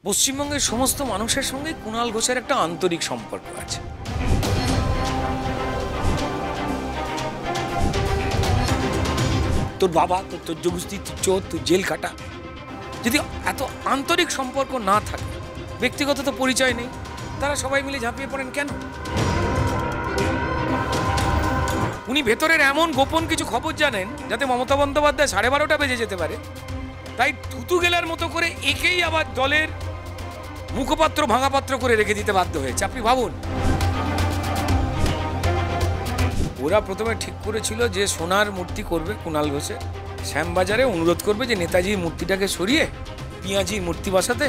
পশ্চিমবঙ্গের সমস্ত মানুষের সঙ্গে কুণাল ঘোষের একটা আন্তরিক সম্পর্ক আছে। তোর বাবা, তোর যোগস্তি, তুই চোর, তুই জেল কাটা। যদি এত আন্তরিক সম্পর্ক না থাকে, ব্যক্তিগত তো পরিচয় নেই, তারা সবাই মিলে ঝাঁপিয়ে পড়েন কেন? উনি ভেতরের এমন গোপন কিছু খবর জানেন যাতে মমতা বন্দ্যোপাধ্যায় 12:30 বেজে যেতে পারে, তাই থুতু গেলার মতো করে একেই আবার দলের মুখপাত্র ভাঙাপাত্র করে রেখে দিতে বাধ্য হয়েছে। আপনি ভাবুন, ওরা প্রথমে ঠিক করেছিল যে সোনার মূর্তি করবে কুণাল ঘোষের, শ্যামবাজারে অনুরোধ করবে যে নেতাজির মূর্তিটাকে সরিয়ে পিঁয়াজির মূর্তি বসাতে,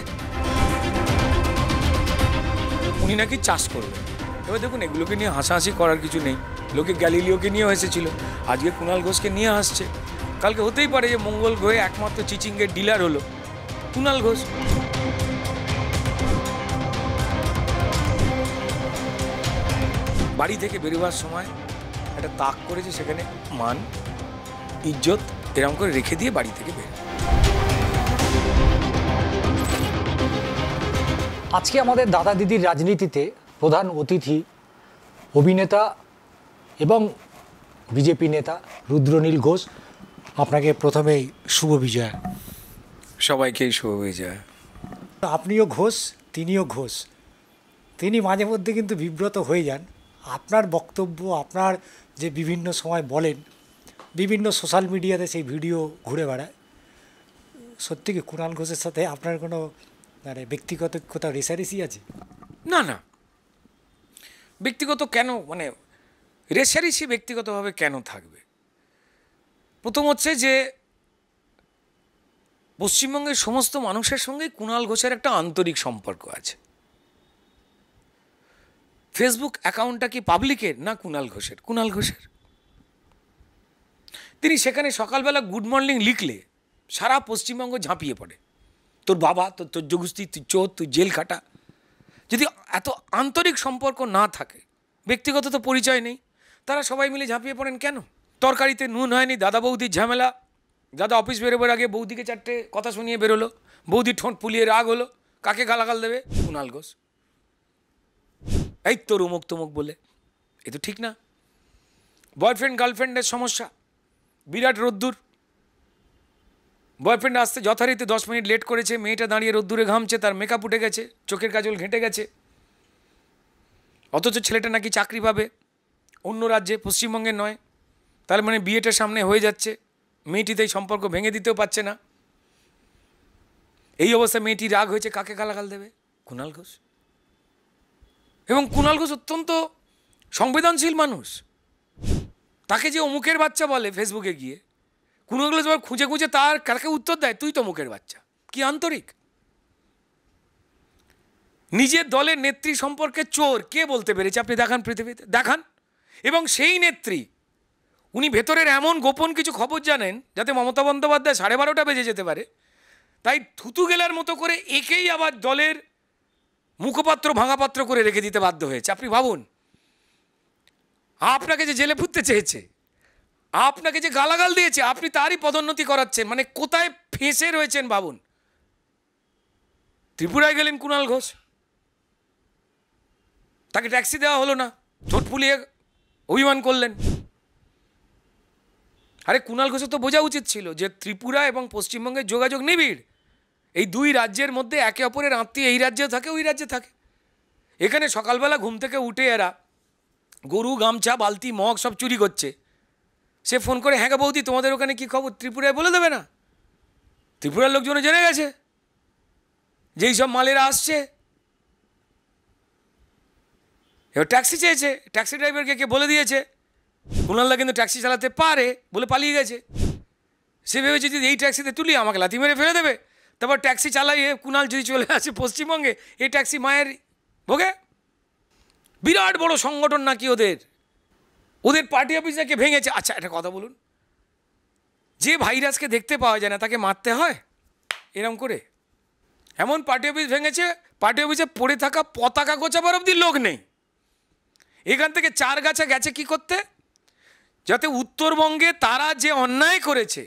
উনি নাকি চাষ করবে। এবার দেখুন, এগুলোকে নিয়ে হাসাহাসি করার কিছু নেই। লোকে গ্যালিলিওকে নিয়ে এসেছিল, আজকে কুণাল ঘোষকে নিয়ে আসছে। কালকে হতেই পারে যে মঙ্গল গ্রহে একমাত্র চিচিংয়ের ডিলার হলো কুণাল ঘোষ। বাড়ি থেকে বেরোবার সময় একটা তাক করেছে, সেখানে মান ইজ্জত এরকম করে রেখে দিয়ে বাড়ি থেকে বের। আজকে আমাদের দাদা দিদির রাজনীতিতে প্রধান অতিথি অভিনেতা এবং বিজেপি নেতা রুদ্রনীল ঘোষ। আপনাকে প্রথমেই শুভ বিজয়া। সবাইকেই শুভ বিজয়া। আপনিও ঘোষ, তিনিও ঘোষ। তিনি মাঝে মধ্যে কিন্তু বিব্রত হয়ে যান। আপনার বক্তব্য, আপনার যে বিভিন্ন সময় বলেন, বিভিন্ন সোশ্যাল মিডিয়াতে সেই ভিডিও ঘুরে বেড়ায়। সত্যি কি কুণাল ঘোষের সাথে আপনার কোনো ব্যক্তিগত কোথাও রেষারেষি আছে? না না, ব্যক্তিগত কেন, রেষারেষি ব্যক্তিগতভাবে কেন থাকবে? প্রথম হচ্ছে যে পশ্চিমবঙ্গের সমস্ত মানুষের সঙ্গে কুণাল ঘোষের একটা আন্তরিক সম্পর্ক আছে। ফেসবুক অ্যাকাউন্টটা কি পাবলিকের না কুণাল ঘোষের? কুণাল ঘোষের। তিনি সেখানে সকালবেলা গুড মর্নিং লিখলে সারা পশ্চিমবঙ্গ ঝাঁপিয়ে পড়ে। তোর বাবা, তোর যোগস্তি, তুই চোর, তুই জেল কাটা। যদি এত আন্তরিক সম্পর্ক না থাকে, ব্যক্তিগত তো পরিচয় নেই, তারা সবাই মিলে ঝাঁপিয়ে পড়েন কেন? তরকারিতে নুন হয়নি, দাদা বৌদির ঝামেলা। দাদা অফিস বেরোবার আগে বৌদিকে 4টে কথা শুনিয়ে বেরোলো, বৌদির ঠোঁট ফুলিয়ে রাগ হলো, কাকে গালাগাল দেবে? কুণাল ঘোষ। এই তোর অমুক তমুক বলে, এ তো ঠিক না। বয়ফ্রেন্ড গার্লফ্রেন্ডের সমস্যা, বিরাট রোদ্দুর, বয়ফ্রেন্ড আসতে যথারীতি 10 মিনিট লেট করেছে, মেয়েটা দাঁড়িয়ে রোদ্দুরে ঘামছে, তার মেকআপ উঠে গেছে, চোখের কাজল ঘেঁটে গেছে, অথচ ছেলেটা নাকি চাকরি পাবে অন্য রাজ্যে, পশ্চিমবঙ্গে নয়। তার মানে বিয়েটা সামনে হয়ে যাচ্ছে, মেয়েটিতে এই সম্পর্ক ভেঙে দিতেও পারছে না। এই অবস্থায় মেয়েটি রাগ হয়েছে, কাকে গালাগাল দেবে? কুণাল ঘোষ। এবং কুণাল ঘোষ অত্যন্ত সংবেদনশীল মানুষ। তাকে যে অমুকের বাচ্চা বলে ফেসবুকে গিয়ে, কুণাল ঘোষ খুঁজে খুঁজে তার কাকে উত্তর দেয়, তুই তো মুখের বাচ্চা। কি আন্তরিক! নিজের দলের নেত্রী সম্পর্কে চোর কে বলতে পেরেছে? আপনি দেখান, পৃথিবীতে দেখান। এবং সেই নেত্রী, উনি ভেতরের এমন গোপন কিছু খবর জানেন যাতে মমতা বন্দ্যোপাধ্যায় 12:30 বেজে যেতে পারে, তাই থুতু গেলার মতো করে একেই আবার দলের মুখপাত্র ভাঙাপাত্র করে রেখে দিতে বাধ্য হয়েছে। আপনি ভাবুন, আপনাকে যে জেলে পুঁততে চেয়েছে, আপনাকে যে গালাগাল দিয়েছে, আপনি তারই পদোন্নতি করাচ্ছেন। কোথায় ফেঁসে রয়েছেন ভাবুন। ত্রিপুরায় গেলেন কুণাল ঘোষ, তাকে ট্যাক্সি দেওয়া হলো না, ঠোঁট ফুলিয়ে অভিমান করলেন। আরে কুণাল ঘোষের তো বোঝা উচিত ছিল যে ত্রিপুরা এবং পশ্চিমবঙ্গের যোগাযোগ নিবিড়। এই দুই রাজ্যের মধ্যে একে অপরের আত্মীয়, এই রাজ্যে থাকে, ওই রাজ্যে থাকে। এখানে সকালবেলা ঘুম থেকে উঠে এরা গরু, গামছা, বালতি, মগ সব চুরি করছে। সে ফোন করে, হ্যাঁ গো বৌদি, তোমাদের ওখানে কী খবর? ত্রিপুরায় বলে দেবে না? ত্রিপুরার লোকজনে জেনে গেছে যেই সব মালেরা আসছে। এবার ট্যাক্সি চেয়েছে, ট্যাক্সি ড্রাইভারকে কে বলে দিয়েছে কুণালদা কিন্তু ট্যাক্সি চালাতে পারে, বলে পালিয়ে গেছে। সে ভেবেছে যদি এই ট্যাক্সিতে তুলি আমাকে লাথি মেরে ফেলে দেবে, তারপর ট্যাক্সি চালাইয়ে কুণাল যদি চলে আসে পশ্চিমবঙ্গে, এই ট্যাক্সি মায়ের ভোগে। বিরাট বড় সংগঠন নাকি ওদের, ওদের পার্টি অফিস নাকি ভেঙেছে। আচ্ছা, একটা কথা বলুন, যে ভাইরাসকে দেখতে পাওয়া যায় না তাকে মারতে হয় এরম করে? এমন পার্টি অফিস ভেঙেছে, পার্টি অফিসে পড়ে থাকা পতাকা গোছাবার অবধি লোক নেই। এখান থেকে 4 গাছা গেছে কি করতে? যাতে উত্তরবঙ্গে তারা যে অন্যায় করেছে,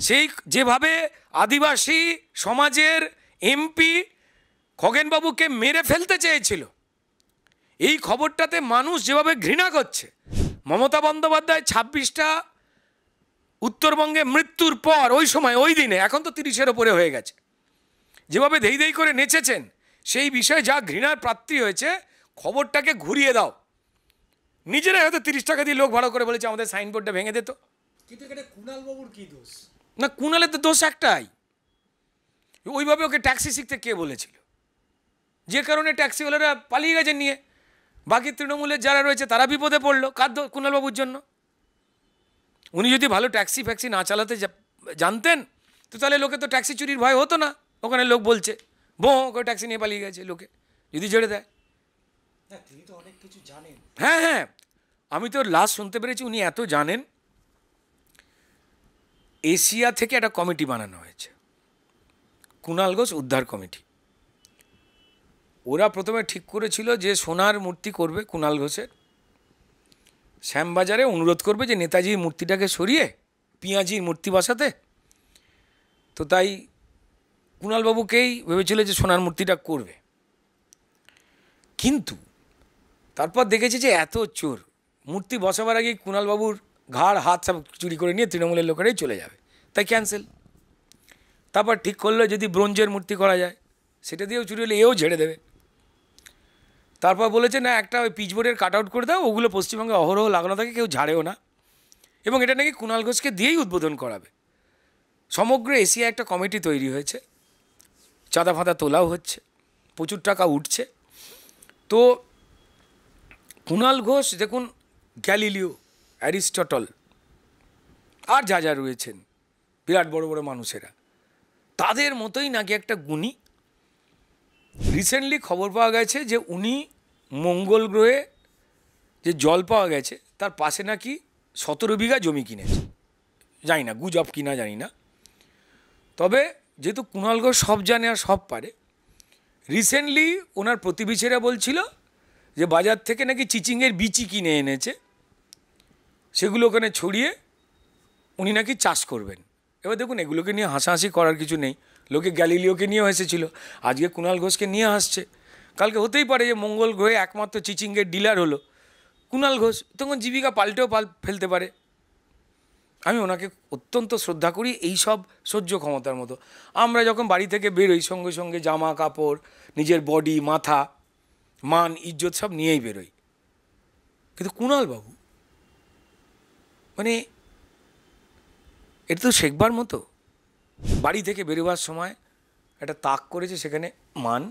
সেই যেভাবে আদিবাসী সমাজের এমপি খগেনবাবুকে মেরে ফেলতে চেয়েছিল। এই খবরটাতে মানুষ যেভাবে ঘৃণা করছে, মমতা বন্দ্যোপাধ্যায় 26টা উত্তরবঙ্গে মৃত্যুর পর ওই সময় ওই দিনে, এখন তো 30-এর ওপরে হয়ে গেছে, যেভাবে ধেই ধেই করে নেচেছেন, সেই বিষয়ে যা ঘৃণার প্রাপ্তি হয়েছে, খবরটাকে ঘুরিয়ে দাও। নিজেরাই হয়তো 30 টাকা দিয়ে লোক ভাড়া করে বলেছে আমাদের সাইনবোর্ডটা ভেঙে দিত। কিন্তু এখানে কুণালবাবুর কী দোষ? না, কুণালের তো দোষ একটাই, ওইভাবে ওকে ট্যাক্সি শিখতে কে বলেছিল? যে কারণে ট্যাক্সিওয়ালারা পালিয়ে গেছেন নিয়ে। বাকি তৃণমূলের যারা রয়েছে তারা বিপদে পড়লো কার কুণালবাবুর জন্য। উনি যদি ভালো ট্যাক্সি ফ্যাক্সি না চালাতে জানতেন তো তাহলে লোকে তো ট্যাক্সি চুরির ভয় হতো না। ওখানে লোক বলছে করে ট্যাক্সি নিয়ে পালিয়ে গেছে, লোকে যদি ছেড়ে দেয়। তিনি তো অনেক কিছু জানেন। হ্যাঁ হ্যাঁ, আমি তো লাস্ট শুনতে পেরেছি উনি এত জানেন, এশিয়া থেকে একটা কমিটি বানানো হয়েছে, কুণাল ঘোষ উদ্ধার কমিটি। ওরা প্রথমে ঠিক করেছিল যে সোনার মূর্তি করবে কুণাল ঘোষের, শ্যামবাজারে অনুরোধ করবে যে নেতাজির মূর্তিটাকে সরিয়ে পিঁয়াজির মূর্তি বসাতে। তো তাই কুণালবাবুকেই ভেবেছিল যে সোনার মূর্তিটা করবে। কিন্তু তারপর দেখেছি যে এত চোর, মূর্তি বসাবার আগেই কুণালবাবুর ঘাড় হাত সব চুরি করে নিয়ে তৃণমূলের লোকেরাই চলে যাবে, তাই ক্যান্সেল। তারপর ঠিক করলো যদি ব্রোঞ্জের মূর্তি করা যায়, সেটা দিয়েও চুরি হলে এও ঝেড়ে দেবে। তারপর বলেছে না, একটা ওই পিচবোর্ডের কাট আউট করে দাও, ওগুলো পশ্চিমবঙ্গে অহরহ লাগানো থাকে, কেউ ঝাড়েও না, এবং এটা নাকি কুণাল ঘোষকে দিয়েই উদ্বোধন করাবে। সমগ্র এশিয়া একটা কমিটি তৈরি হয়েছে, চাঁদা ফাঁদা তোলাও হচ্ছে, প্রচুর টাকা উঠছে। তো কুণাল ঘোষ দেখুন, গ্যালিলিও, অ্যারিস্টটল আর যা যা রয়েছেন বিরাট বড় বড় মানুষেরা, তাদের মতোই নাকি একটা গুণী। রিসেন্টলি খবর পাওয়া গেছে যে উনি মঙ্গল গ্রহে যে জল পাওয়া গেছে তার পাশে নাকি 17 বিঘা জমি কিনেছে। জানি না গুজব কিনা জানি না, তবে যেহেতু কুণাল ঘোষ সব জানে আর সব পারে, রিসেন্টলি ওনার প্রতিবেশীরা বলছিল যে বাজার থেকে নাকি চিচিংয়ের বিচি কিনে এনেছে, সেগুলো ওখানে ছড়িয়ে উনি নাকি চাষ করবেন। এবার দেখুন, এগুলোকে নিয়ে হাসাহাসি করার কিছু নেই, লোকে গ্যালিলিওকে নিয়েও এসেছিল, আজকে কুণাল ঘোষকে নিয়ে আসছে, কালকে হতেই পারে যে মঙ্গল গ্রহে একমাত্র চিচিংয়ের ডিলার হলো কুণাল ঘোষ, তখন জীবিকা পাল্টেও ফেলতে পারে। আমি ওনাকে অত্যন্ত শ্রদ্ধা করি এই সব সহ্য ক্ষমতার মতো। আমরা যখন বাড়ি থেকে বেরোই সঙ্গে সঙ্গে জামা কাপড়, নিজের বডি, মাথা, মান ইজ্জত সব নিয়েই বেরোই, কিন্তু কুণালবাবু মানে এটা তো শেখবার মতো। বাড়ি থেকে বেরোবার সময় একটা তাক করেছে, সেখানে মান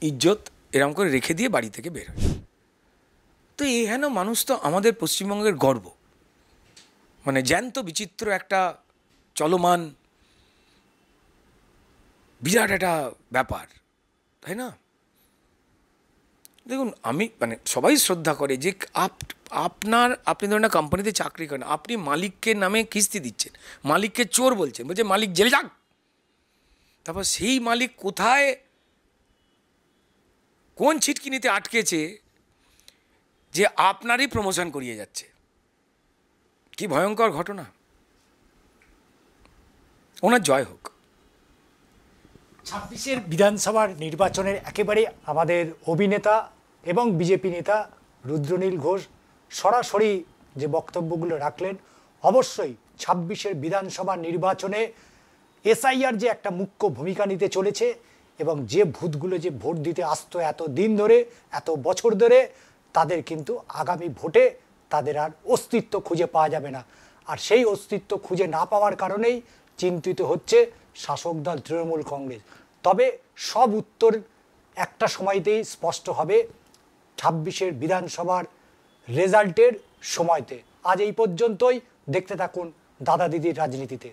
ইজ্জত এরম করে রেখে দিয়ে বাড়ি থেকে বেরোয়। তো এই হেন মানুষ তো আমাদের পশ্চিমবঙ্গের গর্ব, মানে জ্যান্ত বিচিত্র একটা চলমান বিরাট একটা ব্যাপার, তাই না? দেখুন, আমি মানে সবাই শ্রদ্ধা করে যে আপনি ধরুন না কোম্পানিতে চাকরি করেন, আপনি মালিককে নামে কিস্তি দিচ্ছেন, মালিককে চোর বলছেন, বলছে মালিক জেলে যাক। তারপর সেই মালিক কোথায় কোন ছিটকিনিতে আটকেছে যে আপনারই প্রমোশন করিয়ে যাচ্ছে। কি ভয়ঙ্কর ঘটনা। ওনার জয় হোক। 26-এর বিধানসভার নির্বাচনের একেবারে আমাদের অভিনেতা এবং বিজেপি নেতা রুদ্রনীল ঘোষ সরাসরি যে বক্তব্যগুলো রাখলেন, অবশ্যই 26-এর বিধানসভা নির্বাচনে এসআইআর যে একটা মুখ্য ভূমিকা নিতে চলেছে, এবং যে ভূতগুলো যে ভোট দিতে আসতো এত দিন ধরে, এত বছর ধরে, তাদের কিন্তু আগামী ভোটে তাদের আর অস্তিত্ব খুঁজে পাওয়া যাবে না। আর সেই অস্তিত্ব খুঁজে না পাওয়ার কারণেই চিন্তিত হচ্ছে শাসক দল তৃণমূল কংগ্রেস। তবে সব উত্তর একটা সময়তেই স্পষ্ট হবে 26-এর বিধানসভার রেজাল্টের সময়তে। আজ এই পর্যন্তই, দেখতে থাকুন দাদা দিদির রাজনীতিতে।